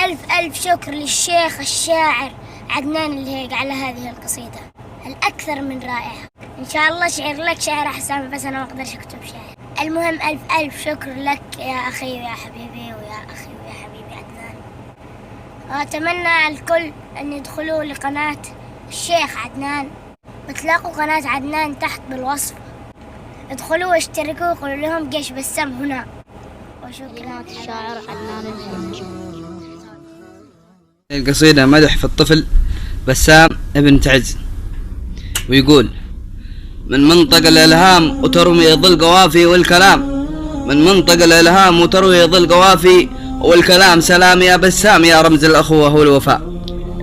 ألف ألف شكر للشيخ الشاعر عدنان الهيق على هذه القصيدة الأكثر من رائعة. إن شاء الله شعر لك شعر أحسن، بس أنا ما أقدرش أكتب شعر. المهم ألف ألف شكر لك يا أخي ويا حبيبي ويا أخي ويا حبيبي عدنان. وأتمنى الكل أن يدخلوا لقناة الشيخ عدنان، بتلاقوا قناة عدنان تحت بالوصف. ادخلوا واشتركوا وقولوا لهم جيش بسام هنا. كلمات الشاعر عدنان الهيق. القصيدة مدح في الطفل بسام ابن تعز، ويقول: من منطق الإلهام وتروي ظل قوافي والكلام، من منطق الإلهام وتروي ظل قوافي والكلام، سلام يا بسام يا رمز الأخوة والوفاء.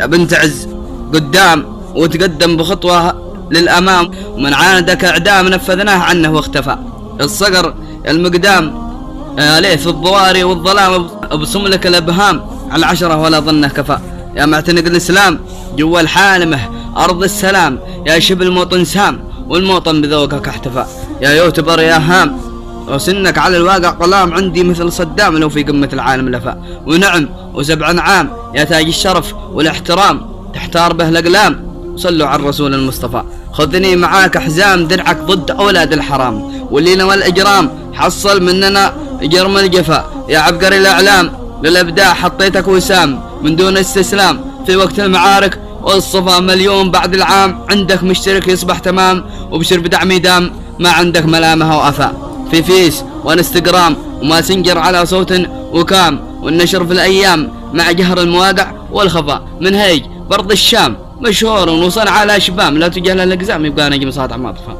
يا بنت عز قدام وتقدم بخطوة للأمام، ومن عاندك إعدام نفذناه عنه واختفى. الصقر المقدام عليه في الضواري والظلام، بصملك الأبهام على 10 ولا ظنه كفى. يا معتنق الإسلام جوا الحالمه أرض السلام، يا شبل الموطن سام والموطن بذوقك احتفى. يا يوتبر يا هام وسنك على الواقع قلام، عندي مثل صدام لو في قمة العالم لفا. ونعم و7 نعام يا تاج الشرف والاحترام، تحتار به الأقلام صلوا على الرسول المصطفى. خذني معاك حزام درعك ضد أولاد الحرام، واللينا والإجرام حصل مننا جرم الجفا. يا عبقري الأعلام للإبداع حطيتك وسام، من دون استسلام في وقت المعارك والصفا مليون بعد العام. عندك مشترك يصبح تمام، وبشر بدعمي دام ما عندك ملامه وأفا. في فيس وانستغرام وماسنجر على صوت وكام، والنشر في الأيام مع جهر المواقع والخفا. من هيج برض الشام مشهور ونوصل على شبام، لا تجهله الأقزام يبقى نجم ساطع ما طفى،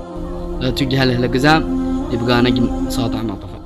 لا تجهله الأقزام يبقى نجم ساطع ما طفى.